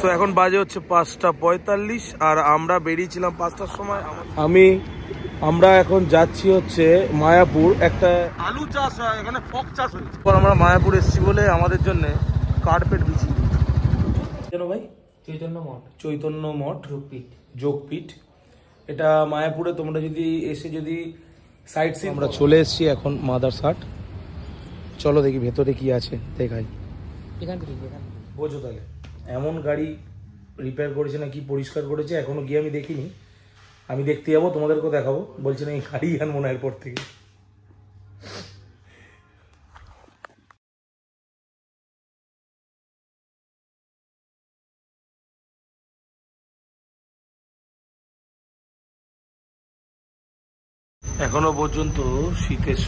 তো এখন বাজে হচ্ছে 5:45 আর আমরা বেরিয়েছিলাম 5টার সময়। আমরা এখন যাচ্ছি হচ্ছে মায়াপুর, একটা আলু চাষ হয় এখানে, ফক চাষ হচ্ছে। আমরা মায়াপুর এসেছি বলে আমাদের জন্য কার্পেট বিছিয়ে দিয়েছি। কেন ভাই? চৈতন্য মঠ যোগপীঠ। এটা মায়াপুরে তোমরা যদি এসে সাইড সিন। আমরা চলে এসেছি এখন মাদারসাট। চলো দেখি ভেতরে কি আছে, দেখাই। বোঝো তাহলে এমন গাড়ি রিপেয়ার করেছে না কি পরিষ্কার করেছে, এখনো গিয়ে আমি দেখিনি। আমি দেখতে যাবো, তোমাদেরকেও দেখাবো। বলছি না এই গাড়ি আনবো না এরপর থেকে। এখনো পর্যন্ত শীতের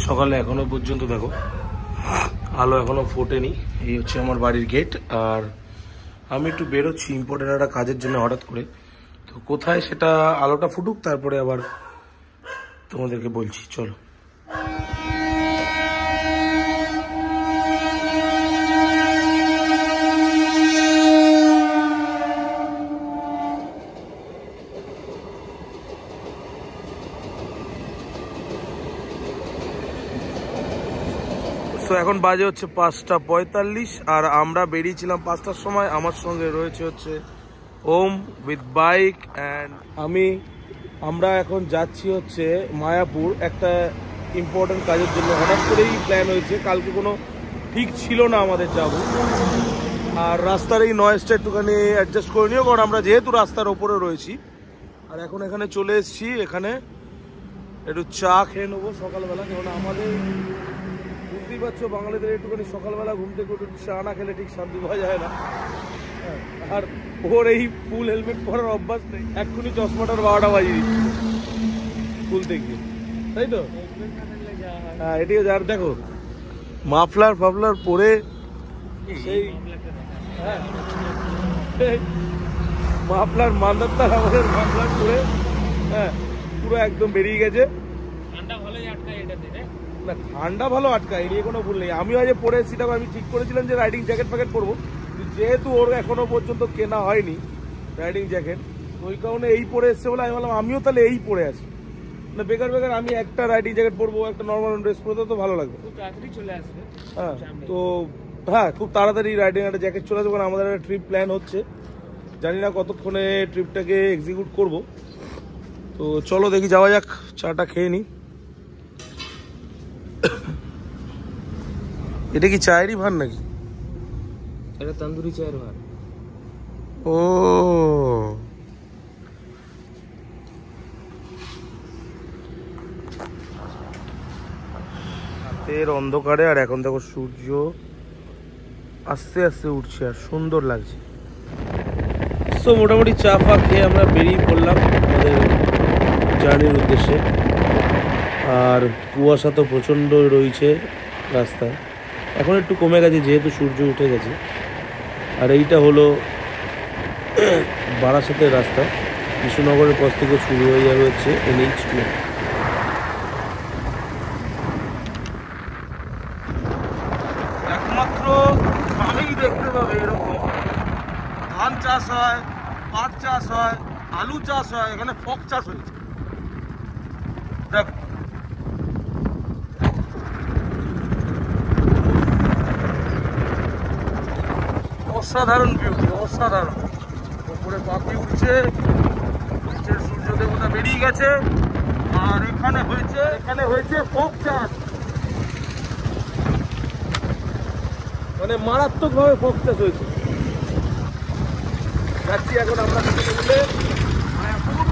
সকালে এখনো পর্যন্ত দেখো আলো এখনো ফোটেনি। এই হচ্ছে আমার বাড়ির গেট। আর আমি একটু বেরোচ্ছি ইম্পর্টেন্ট একটা কাজের জন্য হঠাৎ করে। তো কোথায় সেটা আলোটা ফুটুক, তারপরে আবার তোমাদেরকে বলছি। চলো। তো এখন বাজে হচ্ছে 5:45 আর আমরা বেরিয়েছিলাম 5টার সময়। আমার সঙ্গে রয়েছে হচ্ছে ওম উইথ বাইক অ্যান্ড আমরা এখন যাচ্ছি হচ্ছে মায়াপুর, একটা ইম্পর্টেন্ট কাজের জন্য। হঠাৎ করেই প্ল্যান হয়েছে, কালকে কোনো ঠিক ছিল না আমাদের যাব। আর রাস্তার এই নয়েজটা একটুখানি অ্যাডজাস্ট করে নিও, কারণ আমরা যেহেতু রাস্তার ওপরে রয়েছি। আর এখন এখানে চলে এসেছি, এখানে একটু চা খেয়ে নেবো সকালবেলা। কারণ আমাদের বুঝতেই পারছো বাঙালিদের একটুখানি সকালবেলা ঘুম থেকে একটু চা না খেলে ঠিক শান্তি পাওয়া যায় না। আর ওর এই ফুল হেলমেট পরার অভ্যাস নেই, এক্ষুনি চশমাটার 12টা বাজিয়ে দিচ্ছে খুলতে গিয়ে, তাই তো? হ্যাঁ এটিকে যার দেখো মাফলার পরে সেই মাফলার মান্দার আমাদের মাফলার পরে পুরো একদম বেরিয়ে গেছে। না ঠান্ডা ভালো আটকায়, এ নিয়ে কোনো ভুল নেই। আমিও আজ পরে এসেছি, আমি ঠিক করেছিলাম যে রাইডিং জ্যাকেট ফ্যাকেট পরবো, যেহেতু ওর এখনো পর্যন্ত কেনা হয়নি রাইডিং জ্যাকেট, ওই কারণে এই পরে এসছে বলে আমি বললাম আমিও তাহলে এই পরে আসি। না বেকার আমি একটা রাইডিং জ্যাকেট পরবো, একটা নর্মাল ড্রেস পরতে তো ভালো লাগবে। হ্যাঁ তো হ্যাঁ খুব তাড়াতাড়ি রাইডিং একটা জ্যাকেট চলে আসবে, কারণ আমাদের একটা ট্রিপ প্ল্যান হচ্ছে। জানি না কতক্ষণে ট্রিপটাকে এক্সিকিউট করব। তো চলো দেখি যাওয়া যাক, চাটা খেয়ে নিই। এটা কি চায়েরই ভার নাকি? এটা তন্দুরি চায়ের ভার। ও রাতের অন্ধকারে, আর এখন দেখো সূর্য আস্তে আস্তে উঠছে আর সুন্দর লাগছে। তো মোটামুটি চা ফা খেয়ে আমরা বেরিয়ে পড়লাম আমাদের জার্নির উদ্দেশ্যে। আর কুয়াশা তো প্রচণ্ড রয়েছে রাস্তায়, এখন একটু কমে গেছে যেহেতু সূর্য উঠে গেছে। আর এইটা হলো বারাসাতের রাস্তা, কৃষ্ণনগরের পর থেকে শুরু হয়ে যাবে হচ্ছে NH2। একমাত্র গ্রামেই দেখতে পাবে এরকম ধান চাষ হয়, পাট চাষ হয়, আলু চাষ হয়, এখানে ফক চাষ হয়েছে। দেখো অসাধারণ বিউটি, অসাধারণ। উপরে পাখি উঠছে, নিচের সূর্য দেবতা বেরিয়ে গেছে। আর এখানে হয়েছে ফক চাষ, মানে মারাত্মক ভাবে ফক চাষ হয়েছে। যাচ্ছি এখন আমরা মিলে মায়াপুর,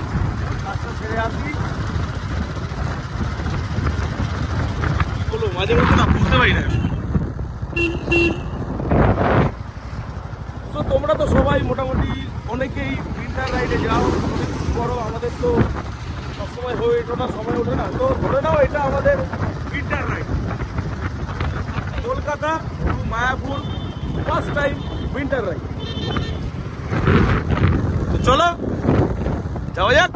রাস্তা ছেড়ে আসি। বলো মাঝে মধ্যে না বুঝতে পারি না। তো তোমরা তো সবাই মোটামুটি অনেকেই উইন্টার রাইডে যাও, করো। আমাদের তো সবসময় হয়ে ওঠে না, সময় ওঠে না। তো ধরে নাও এটা আমাদের winter ride, Kolkata to Mayapur first time winter ride. তো চলো যাওয়া যাক।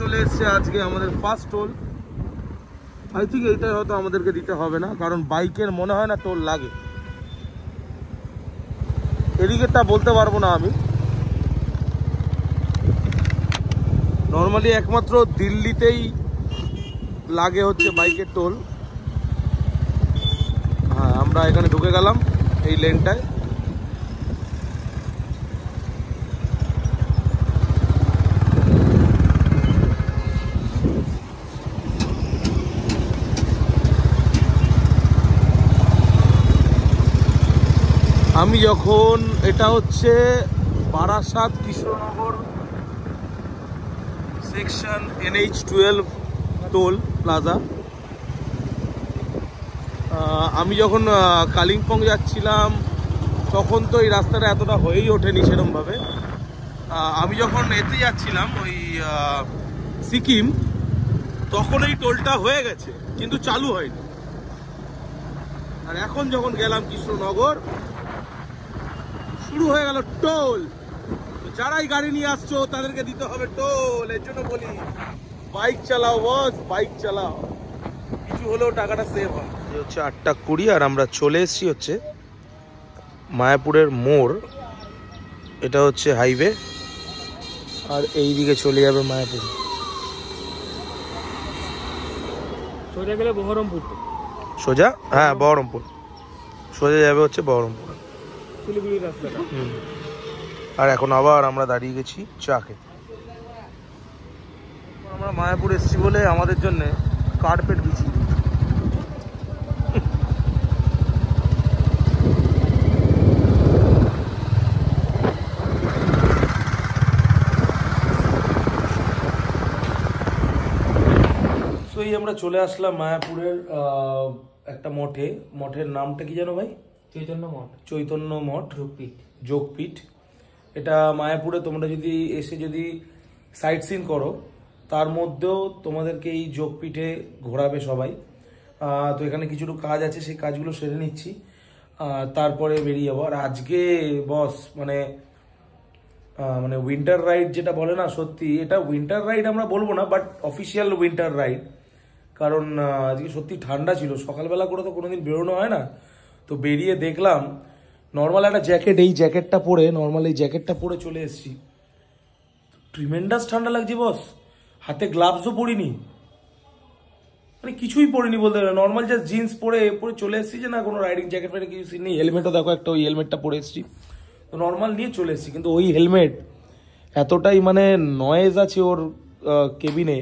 চলে এসেছে আজকে আমাদের ফার্স্ট টোল। আই থিঙ্ক এইটাই হয়তো আমাদেরকে দিতে হবে না, কারণ বাইকের মনে হয় না টোল লাগে। এদিকেরটা বলতে পারবো না আমি। নর্মালি একমাত্র দিল্লিতেই লাগে হচ্ছে বাইকের টোল। হ্যাঁ, আমরা এখানে ঢুকে গেলাম এই লেনটায়। আমি যখন, এটা হচ্ছে Barasat Krishnanagar section NH12 toll plaza. আমি যখন কালিম্পং যাচ্ছিলাম তখন তো এই রাস্তাটা এতটা হয়েই ওঠেনি সেরকমভাবে। আমি যখন এতে যাচ্ছিলাম ওই সিকিম, তখন এই টোলটা হয়ে গেছে কিন্তু চালু হয়নি। আর এখন যখন গেলাম কৃষ্ণনগর, শুরু হয়ে গেল টোল। যারাই গাড়ি নিয়ে আসছো তাদেরকে দিতে হবে টোল। এর জন্য বলি বাইক চালাও বস, বাইক চালাও, কিছু হলেও টাকাটা সেভ হয়। হচ্ছে 8:20 আর আমরা চলে এসেছি হচ্ছে মায়াপুরের মোড়। এটা হচ্ছে হাইওয়ে, আর এই দিকে চলে যাবে মায়াপুর। সোজা গেলে বহরমপুর, সোজা, হ্যাঁ বহরমপুর, সোজা যাবে হচ্ছে বহরমপুর শিলিগুড়ি রাস্তাটা। আর এখন আবার আমরা দাঁড়িয়ে গেছি চা খেতে। আমরা মায়াপুর এসেছি বলে আমাদের জন্য কার্পেট বিছিয়ে দিয়েছি। তো এই আমরা চলে আসলাম মায়াপুরের একটা মঠে। মঠের নামটা কি জানো ভাই? চৈতন্য মঠ। চৈতন্য মঠ যোগপীঠ। যোগপীঠ। এটা মায়াপুরে তোমরা যদি এসে যদি সাইট সিন করো, তার মধ্যেও তোমাদেরকে এই যোগপীঠে ঘোরাবে সবাই। তো এখানে কিছু কাজ আছে, সেই কাজগুলো সেরে নিচ্ছি, তারপরে বেরিয়ে যাবো। আর আজকে বস মানে উইন্টার রাইড যেটা বলে না, সত্যি এটা উইন্টার রাইড আমরা বলবো না, বাট অফিসিয়াল উইন্টার রাইড। কারণ আজকে সত্যি ঠান্ডা ছিল, সকালবেলা করে তো কোনোদিন বেরোনো হয় না। তো বেরিয়ে দেখলাম নর্মাল একটা জ্যাকেট, এই জ্যাকেটটা পরে, নর্মাল এই জ্যাকেটটা পরে চলে এসেছি। ট্রিমেন্ডাস ঠান্ডা লাগছে বস। হাতে গ্লাভসও পরিনি, মানে কিছুই পরিনি বলতে গেলে। নর্মাল জাস্ট জিন্স পরে চলে এসেছি, যে না কোনো রাইডিং জ্যাকেট ফ্যাকেট কিছু নেই। হেলমেটও দেখো একটা, ওই হেলমেটটা পরে এসেছি, তো নর্মাল নিয়ে চলে এসেছি। কিন্তু ওই হেলমেট এতটাই মানে নয়েজ আছে ওর কেবিনে,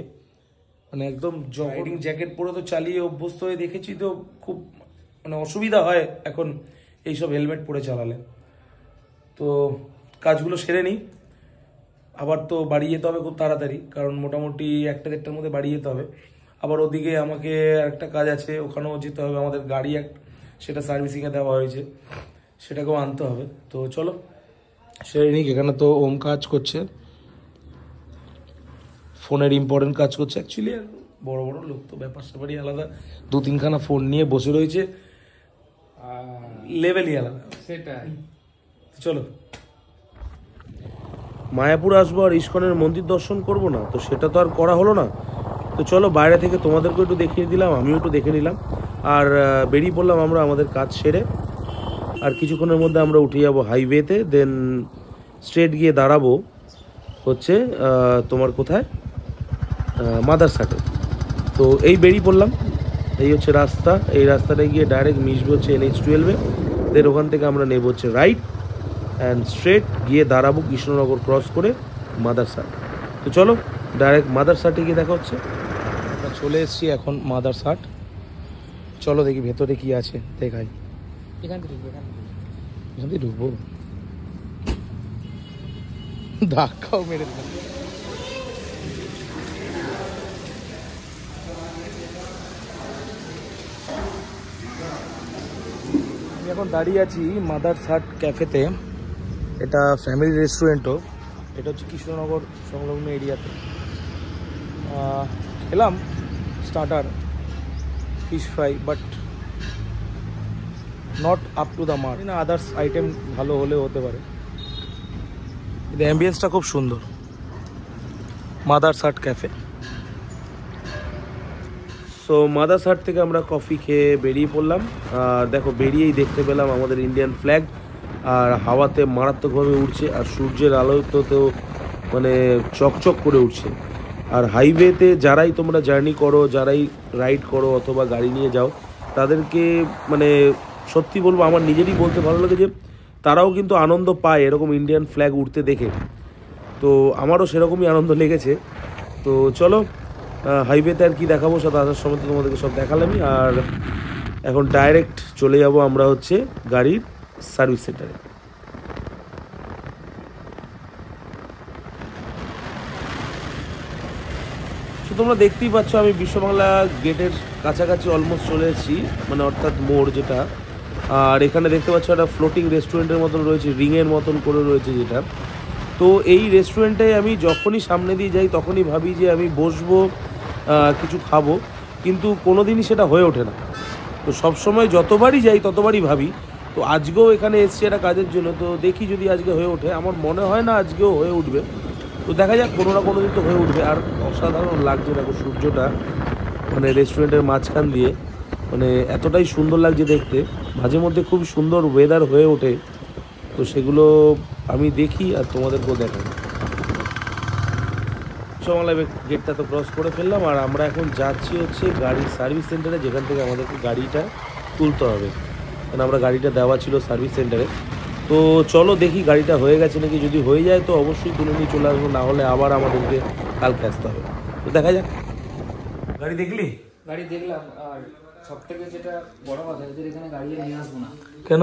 মানে একদম রাইডিং জ্যাকেট পরে তো চালিয়ে অভ্যস্ত হয়ে দেখেছি, তো খুব মানে অসুবিধা হয় এখন এইসব হেলমেট পরে চালালে। তো কাজগুলো সেরে নিই, আবার তো বাড়ি যেতে হবে খুব তাড়াতাড়ি, কারণ মোটামুটি 1-1:30টার মধ্যে বাড়ি যেতে হবে। আবার ওদিকে আমাকে একটা কাজ আছে, ওখানেও যেতে হবে। আমাদের গাড়ি সেটা সার্ভিসিংয়ে দেওয়া হয়েছে, সেটাকেও আনতে হবে। তো চলো সেরে নিক। এখানে তো ওম কাজ করছে, ফোনের ইম্পর্টেন্ট কাজ করছে। অ্যাকচুয়ালি বড় বড় লোক তো ব্যাপার স্যাপারই আলাদা, 2-3খানা ফোন নিয়ে বসে রয়েছে, লেভেলই আলাদা। সেটাই। চলো মায়াপুর আসবো আর ইস্কনের মন্দির দর্শন করব না, তো সেটা তো আর করা হলো না। তো চলো বাইরে থেকে তোমাদেরকে একটু দেখিয়ে দিলাম, আমিও একটু দেখে নিলাম, আর বেরিয়ে পড়লাম আমরা আমাদের কাজ সেরে। আর কিছুক্ষণের মধ্যে আমরা উঠে যাবো হাইওয়েতে, দেন স্ট্রেট গিয়ে দাঁড়াবো হচ্ছে তোমার কোথায়, মাদারসাটে। তো এই বেরিয়ে পড়লাম, এই হচ্ছে রাস্তা। এই রাস্তাটায় গিয়ে ডাইরেক্ট মিশবে হচ্ছে NH12-এ। দেন ওখান থেকে আমরা নেব হচ্ছে রাইট অ্যান্ড স্ট্রেট গিয়ে দাঁড়াবো কৃষ্ণনগর ক্রস করে মাদারসাট। তো চলো ডাইরেক্ট মাদারসাটে গিয়ে দেখা হচ্ছে। আমরা চলে এসেছি এখন মাদারসাট। চলো দেখি ভেতরে কি আছে, দেখাই। এখান থেকে ঢুকবো, ধাক্কাও মেরে দিলাম। আমি এখন দাঁড়িয়ে আছি মাদারসাট ক্যাফেতে। এটা ফ্যামিলি রেস্টুরেন্টও, এটা হচ্ছে কৃষ্ণনগর সংলগ্ন এরিয়াতে। খেলাম starter fish fry, but not up to the mark. না আদার্স আইটেম ভালো হলেও হতে পারে, কিন্তু অ্যাম্বিয়েন্সটা খুব সুন্দর। মাদারসাট ক্যাফে। সো মাদারসাট থেকে আমরা কফি খেয়ে বেরিয়ে পড়লাম। আর দেখো বেরিয়েই দেখতে পেলাম আমাদের ইন্ডিয়ান ফ্ল্যাগ, আর হাওয়াতে মারাত্মকভাবে উঠছে, আর সূর্যের আলোতেও মানে চকচক করে উঠছে। আর হাইওয়েতে যারাই তোমরা জার্নি করো, যারাই রাইড করো অথবা গাড়ি নিয়ে যাও, তাদেরকে মানে সত্যি বলবো, আমার নিজেরই বলতে ভালো লাগে যে তারাও কিন্তু আনন্দ পায় এরকম ইন্ডিয়ান ফ্ল্যাগ উঠতে দেখে। তো আমারও সেরকমই আনন্দ লেগেছে। তো চলো হাইওয়েতে আর কি দেখাবো, সব আসার সময় তো তোমাদেরকে সব দেখালামই। আর এখন ডাইরেক্ট চলে যাব আমরা হচ্ছে গাড়ির সার্ভিস সেন্টারে। তো তোমরা দেখতেই পাচ্ছ আমি বিশ্ববাংলা গেটের কাছাকাছি অলমোস্ট চলে এসেছি, মানে অর্থাৎ মোড় যেটা। আর এখানে দেখতে পাচ্ছ একটা ফ্লোটিং রেস্টুরেন্টের মতন রয়েছে, রিংয়ের মতন করে রয়েছে যেটা। তো এই রেস্টুরেন্টে আমি যখনই সামনে দিয়ে যাই তখনই ভাবি যে আমি বসবো, কিছু খাবো, কিন্তু কোনো দিনই সেটা হয়ে ওঠে না। তো সবসময় যতবারই যাই ততবারই ভাবি। তো আজকেও এখানে এসছি একটা কাজের জন্য, তো দেখি যদি আজকে হয়ে ওঠে। আমার মনে হয় না আজকেও হয়ে উঠবে, তো দেখা যাক, কোনো না কোনো দিন তো হয়ে উঠবে। আর অসাধারণ লাগছে দেখো সূর্যটা মানে রেস্টুরেন্টের মাঝখান দিয়ে, মানে এতটাই সুন্দর লাগছে দেখতে। মাঝে মধ্যে খুব সুন্দর ওয়েদার হয়ে ওঠে, তো সেগুলো আমি দেখি আর তোমাদেরকেও দেখাই। বিশ্ববাংলা গেটটা তো ক্রস করে ফেললাম, আর আমরা এখন যাচ্ছি হচ্ছে গাড়ির সার্ভিস সেন্টারে, যেখান থেকে আমাদেরকে গাড়িটা তুলতে হবে, কারণ আমরা গাড়িটা দেওয়া ছিল সার্ভিস সেন্টারে। তো চলো দেখি গাড়িটা হয়ে গেছে নাকি, যদি হয়ে যায় তো অবশ্যই তুলে নিয়ে চলে আসবো, না হলে আবার আমাদেরকে কালকে আসতে হবে। তো দেখা যাক। গাড়ি দেখলি? গাড়ি দেখলাম, আর সব থেকে যেটা বড় কথা, এদের এখানে গাড়ি নিয়ে আসবো না। কেন?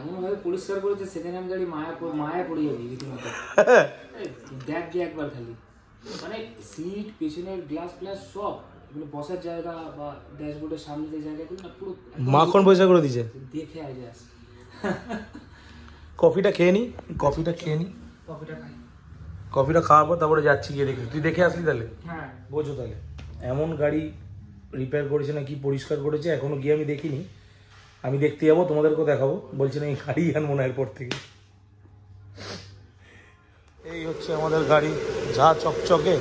এমন ভাবে পরিষ্কার করেছে, সেকেন্ড হ্যান্ড গাড়ি মায়া পড়ে যাবে রীতিমতো। দেখ যে একবার খালি, মানে সিট, পেছনের গ্লাস ফ্লাস সব, এগুলো বসার জায়গা বা ড্যাশবোর্ডের সামনে যে জায়গাগুলো না, পুরো মাখন পয়সা করে দিছে। দেখে আয় যাস। কফিটা খেয়ে নি, কফিটা খাই, কফিটা খাওয়ার পর তারপরে যাচ্ছি গিয়ে দেখি। তুই দেখে আসলি তাহলে? হ্যাঁ, বোঝো তাহলে। এমন গাড়ি রিপেয়ার করেছে না কি পরিষ্কার করেছে, এখনো গিয়ে আমি দেখিনি। আমি দেখতে যাবো, তোমাদেরকেও দেখাবো। বলছি না এই গাড়ি আনবো না এরপর থেকে। এই হচ্ছে আমাদের গাড়ি, যা চকচকে।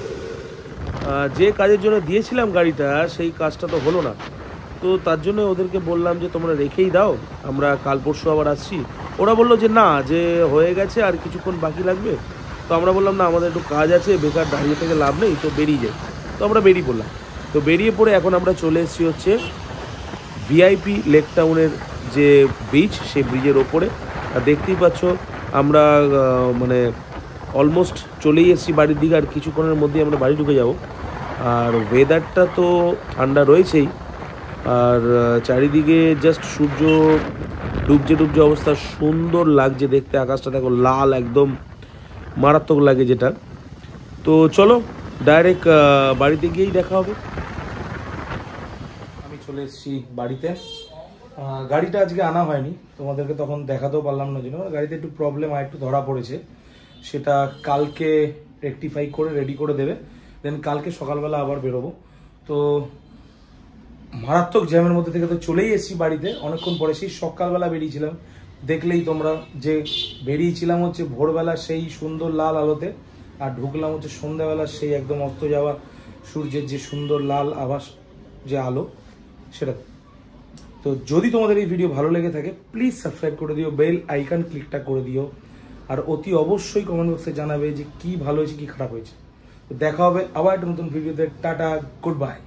যে কাজের জন্য দিয়েছিলাম গাড়িটা, সেই কাজটা তো হলো না। তো তার জন্য ওদেরকে বললাম যে তোমরা রেখেই দাও, আমরা কাল পরশু আবার আসছি। ওরা বললো যে না, যে হয়ে গেছে আর কিছুক্ষণ বাকি লাগবে। তো আমরা বললাম না, আমাদের একটু কাজ আছে, বেকার দাঁড়িয়ে থেকে লাভ নেই, তো বেরিয়ে যাই। তো আমরা বেরিয়ে পড়লাম। তো বেরিয়ে পড়ে এখন আমরা চলে এসেছি হচ্ছে ভিআইপি লেক টাউনের যে ব্রিজ, সেই ব্রিজের ওপরে। আর দেখতেই পাচ্ছ আমরা মানে অলমোস্ট চলেই এসেছি বাড়ির দিকে, আর কিছুক্ষণের মধ্যেই আমরা বাড়ি ঢুকে যাব। আর ওয়েদারটা তো ঠান্ডা রয়েছেই, আর চারিদিকে জাস্ট সূর্য ডুবছে ডুবছে অবস্থা, সুন্দর লাগছে দেখতে। আকাশটা দেখো লাল, একদম মারাত্মক লাগে যেটা। তো চলো ডাইরেক্ট বাড়িতে গিয়েই দেখা হবে। আমি চলে এসেছি বাড়িতে। গাড়িটা আজকে আনা হয়নি, তোমাদেরকে তখন দেখাতেও পারলাম না, জন্য গাড়িতে একটু প্রবলেম আর একটু ধরা পড়েছে। সেটা কালকে রেকটিফাই করে রেডি করে দেবে, দেন কালকে সকালবেলা আবার বেরোবো। তো মারাত্মক জ্যামের মধ্যে থেকে তো চলেই এসেছি বাড়িতে অনেকক্ষণ পরে। সেই সকালবেলা বেরিয়েছিলাম, দেখলেই তোমরা যে বেরিয়েছিলাম হচ্ছে ভোরবেলা সেই সুন্দর লাল আলোতে, আর ঢুকলাম হচ্ছে সন্ধ্যাবেলা সেই একদম অস্ত যাওয়া সূর্যের যে সুন্দর লাল আভাস, যে আলো সেটা। তো যদি তোমাদের এই ভিডিও ভালো লেগে থাকে প্লিজ সাবস্ক্রাইব করে দিও, বেল আইকন ক্লিকটা করে দিও, আর অতি অবশ্যই কমেন্ট বক্সে জানাবে যে কি ভালো হয়েছে কি খারাপ হয়েছে। তো দেখা হবে আবার একটা নতুন ভিডিওতে। Tata, good bye.